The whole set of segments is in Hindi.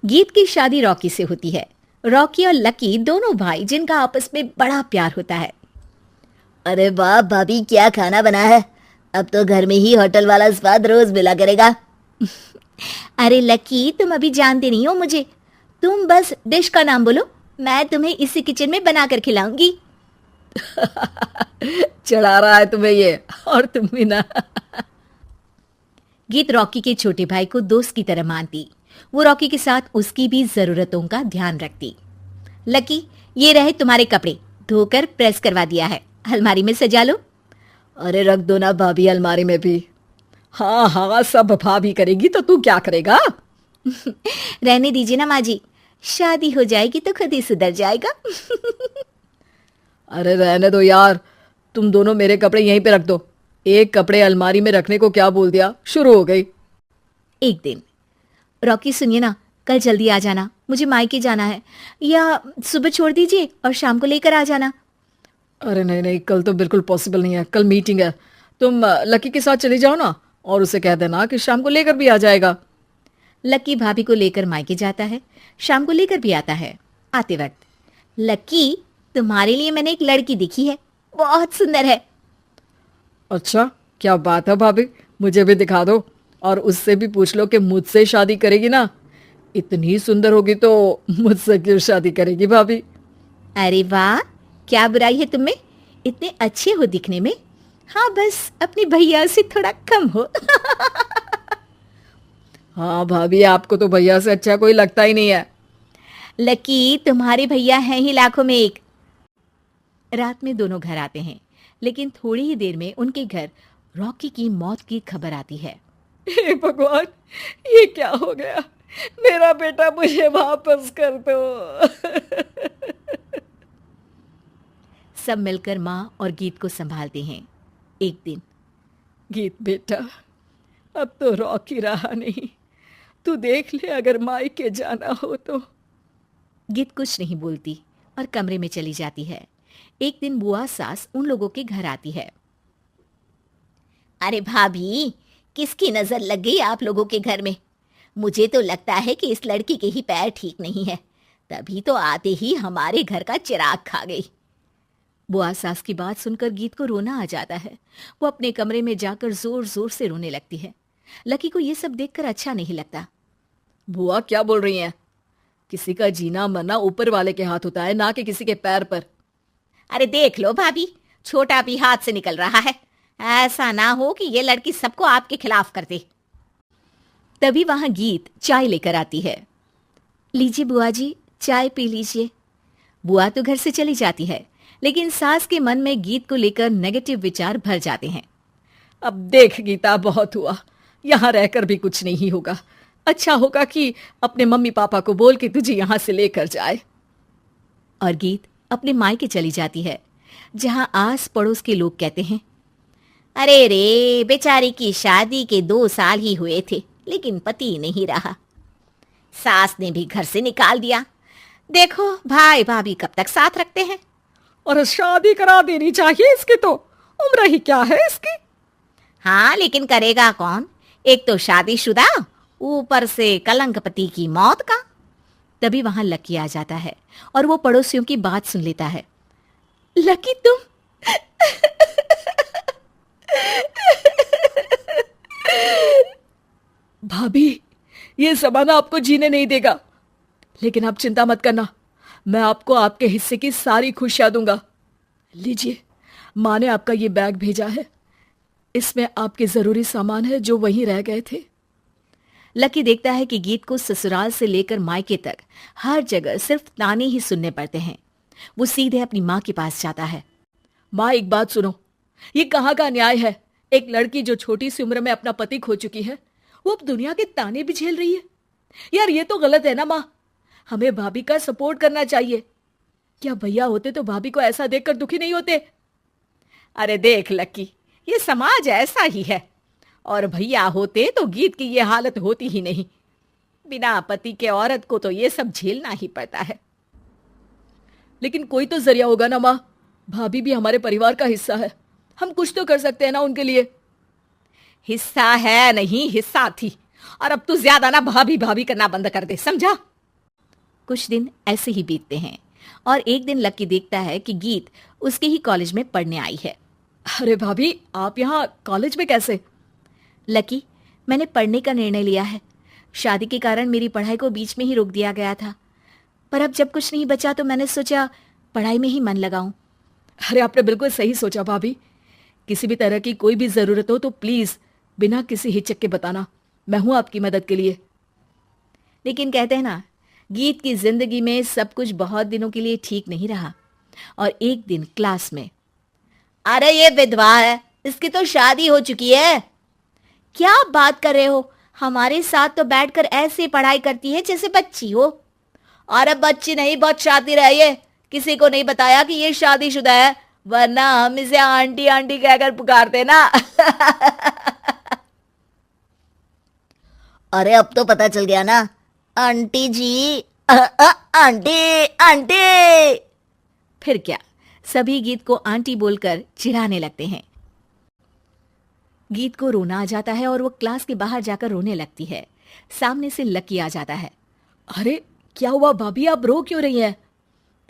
गीत की शादी रॉकी से होती है। रॉकी और लकी दोनों भाई जिनका आपस में बड़ा प्यार होता है। अरे वाह भाभी, क्या खाना बना है। अब तो घर में ही होटल वाला स्वाद रोज मिला करेगा। अरे लकी, तुम अभी जानते नहीं हो मुझे। तुम बस डिश का नाम बोलो, मैं तुम्हें इसी किचन में बनाकर खिलाऊंगी। चढ़ा रहा है तुम्हें ये, और तुम भी ना। गीत रॉकी के छोटे भाई को दोस्त की तरह मानती। वो रॉकी के साथ उसकी भी जरूरतों का ध्यान रखती। लकी, ये रहे तुम्हारे कपड़े, धोकर प्रेस करवा दिया है, अलमारी में सजा लो। अरे रख दो ना भाभी अलमारी में भी। हाँ हाँ, सब भाभी करेगी तो तू क्या करेगा। रहने दीजिए ना माँ जी, शादी हो जाएगी तो खुद ही सुधर जाएगा। अरे रहने दो यार, तुम दोनों मेरे कपड़े यहीं पे रख दो। एक कपड़े अलमारी में रखने को क्या बोल दिया, शुरू हो गई। एक दिन, रॉकी सुनिए ना, कल जल्दी आ जाना, मुझे मायके जाना है, या सुबह छोड़ दीजिए और शाम को लेकर आ जाना। अरे नहीं नहीं, कल तो बिल्कुल पॉसिबल नहीं है, कल मीटिंग है। तुम लकी के साथ चली जाओ ना, और उसे कह देना कि शाम को लेकर भी आ जाएगा। लकी भाभी को लेकर मायके जाता है, शाम को लेकर भी आता है। आते वक्त, लकी, तुम्हारे लिए मैंने एक लड़की देखी है, बहुत सुंदर है। अच्छा, क्या बात है भाभी, मुझे भी दिखा दो, और उससे भी पूछ लो कि मुझसे शादी करेगी ना। इतनी सुंदर होगी तो मुझसे क्यों शादी करेगी भाभी। अरे वाह, क्या बुराई है तुम में, इतने अच्छे हो दिखने में। हाँ, बस अपनी भैया से थोड़ा कम हो। हाँ भाभी, आपको तो भैया से अच्छा कोई लगता ही नहीं है। लकी, तुम्हारे भैया हैं ही लाखों में एक। रात में दोनों घर आते हैं, लेकिन थोड़ी ही देर में उनके घर रॉकी की मौत की खबर आती है। हे भगवान, ये क्या हो गया। मेरा बेटा मुझे वापस कर दो। सब मिलकर माँ और गीत को संभालते हैं। एक दिन, गीत बेटा, अब तो रॉकी रहा नहीं, तू देख ले अगर मायके जाना हो तो। गीत कुछ नहीं बोलती और कमरे में चली जाती है। एक दिन बुआ सास उन लोगों के घर आती है। अरे भाभी, किसकी नजर लग गई आप लोगों के घर में। मुझे तो लगता है कि इस लड़की के ही पैर ठीक नहीं है, तभी तो आते ही हमारे घर का चिराग खा गई। बुआ सास की बात सुनकर गीत को रोना आ जाता है। वो अपने कमरे में जाकर जोर जोर से रोने लगती है। लकी को ये सब देखकर अच्छा नहीं लगता। बुआ क्या बोल रही हैं? किसी का जीना मरना ऊपर वाले के हाथ होता है, ना कि किसी के पैर पर। अरे देख लो भाभी, छोटा भी हाथ से निकल रहा है। ऐसा ना हो कि ये लड़की सबको आपके खिलाफ कर दे। तभी वहां गीत चाय लेकर आती है। लीजिए बुआ जी, चाय पी लीजिए। बुआ तो घर से चली जाती है, लेकिन सास के मन में गीत को लेकर नेगेटिव विचार भर जाते हैं। अब देख गीता, बहुत हुआ, यहाँ रहकर भी कुछ नहीं होगा। अच्छा होगा कि अपने मम्मी पापा को बोल के तुझे यहाँ से लेकर जाए। और गीत अपने मायके चली जाती है, जहां आस पड़ोस के लोग कहते हैं, अरे रे, बेचारी की शादी के 2 साल ही हुए थे, लेकिन पति नहीं रहा। सास ने भी घर से निकाल दिया। देखो भाई भाभी कब तक साथ रखते हैं। और शादी करा देनी चाहिए इसकी, तो उम्र ही क्या है इसकी। हाँ, लेकिन करेगा कौन। एक तो शादीशुदा, ऊपर से कलंक पति की मौत का। तभी वहां लकी आ जाता है और वो पड़ोसियों की बात सुन लेता है। लकी, तुम भाभी, ये जमाना आपको जीने नहीं देगा, लेकिन आप चिंता मत करना, मैं आपको आपके हिस्से की सारी खुशियां दूंगा। लीजिए, माँ ने आपका ये बैग भेजा है, इसमें आपके जरूरी सामान है जो वहीं रह गए थे। लकी देखता है कि गीत को ससुराल से लेकर मायके तक हर जगह सिर्फ ताने ही सुनने पड़ते हैं। वो सीधे अपनी माँ के पास जाता है। माँ, एक बात सुनो, ये कहाँ का न्याय है। एक लड़की जो छोटी सी उम्र में अपना पति खो चुकी है, वो अब दुनिया के ताने भी झेल रही है। यार, ये तो गलत है ना माँ। हमें भाभी का सपोर्ट करना चाहिए। क्या भैया होते तो भाभी को ऐसा देखकर दुखी नहीं होते। अरे देख लकी, ये समाज ऐसा ही है, और भैया होते तो गीत की ये हालत होती ही नहीं। बिना पति के औरत को तो ये सब झेलना ही पड़ता है। लेकिन कोई तो जरिया होगा ना माँ, भाभी भी हमारे परिवार का हिस्सा है, हम कुछ तो कर सकते हैं ना उनके लिए। हिस्सा है नहीं, हिस्सा थी। और अब तू ज्यादा ना भाभी भाभी करना बंद कर दे, समझा। कुछ दिन ऐसे ही बीतते हैं और एक दिन लक्की देखता है कि गीत उसके ही कॉलेज में पढ़ने आई है। अरे भाभी, आप यहाँ कॉलेज में कैसे? लकी, मैंने पढ़ने का निर्णय लिया है। शादी के कारण मेरी पढ़ाई को बीच में ही रोक दिया गया था, पर अब जब कुछ नहीं बचा तो मैंने सोचा पढ़ाई में ही मन लगाऊं। अरे आपने बिल्कुल सही सोचा भाभी। किसी भी तरह की कोई भी जरूरत हो तो प्लीज बिना किसी हिचक के बताना, मैं हूं आपकी मदद के लिए। लेकिन कहते हैं ना, गीत की जिंदगी में सब कुछ बहुत दिनों के लिए ठीक नहीं रहा और एक दिन क्लास में, अरे ये विधवा है, इसकी तो शादी हो चुकी है। क्या आप बात कर रहे हो? हमारे साथ तो बैठकर ऐसे पढ़ाई करती है जैसे बच्ची हो। और अब बच्ची नहीं, बहुत शातिर है ये। किसी को नहीं बताया कि ये शादीशुदा है, वरना हम इसे आंटी आंटी कहकर पुकारते ना। अरे अब तो पता चल गया ना, आंटी जी, आंटी आंटी। फिर क्या, सभी गीत को आंटी बोलकर चिढ़ाने लगते हैं। गीत को रोना आ जाता है और वो क्लास के बाहर जाकर रोने लगती है। सामने से लकी आ जाता है। अरे क्या हुआ भाभी, आप रो क्यों रही हैं?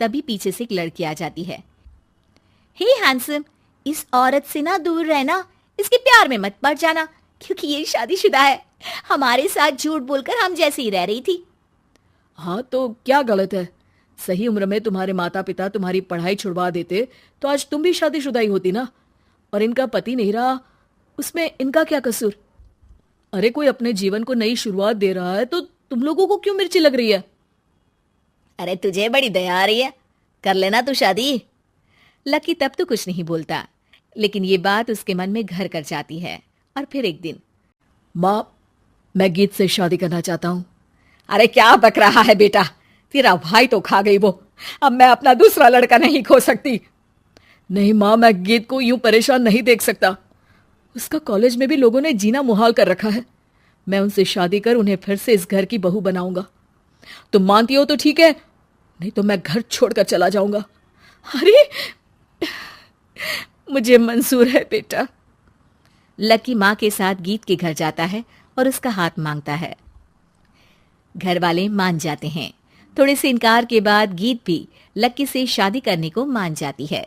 तभी पीछे से एक लड़की आ जाती है। हे हैंडसम, इस औरत से ना दूर रहना, इसके प्यार में मत पड़ जाना, क्योंकि ये शादीशुदा है। हमारे साथ झूठ बोलकर हम जैसे ही रह रही थी। हाँ तो क्या गलत है? सही उम्र में तुम्हारे माता पिता तुम्हारी पढ़ाई छुड़वा देते तो आज तुम भी शादीशुदा ही होती ना। और इनका पति नहीं रहा, उसमें इनका क्या कसूर? अरे कोई अपने जीवन को नई शुरुआत दे रहा है तो तुम लोगों को क्यों मिर्ची लग रही है? अरे तुझे बड़ी दया आ रही है, कर लेना तू शादी। लकी तब तो कुछ नहीं बोलता, लेकिन ये बात उसके मन में घर कर जाती है। और फिर एक दिन, माँ, मैं गीत से शादी करना चाहता हूँ। अरे क्या बक रहा है बेटा, तेरा भाई तो खा गई वो, अब मैं अपना दूसरा लड़का नहीं खो सकती। नहीं माँ, मैं गीत को यूं परेशान नहीं देख सकता। उसका कॉलेज में भी लोगों ने जीना मुहाल कर रखा है। मैं उनसे शादी कर उन्हें फिर से इस घर की बहू बनाऊंगा। तुम मानती हो तो ठीक है, नहीं तो मैं घर छोड़कर चला जाऊंगा। अरे मुझे मंजूर है बेटा। लकी माँ के साथ गीत के घर जाता है और उसका हाथ मांगता है। घर वाले मान जाते हैं। थोड़े से इनकार के बाद गीत भी लकी से शादी करने को मान जाती है।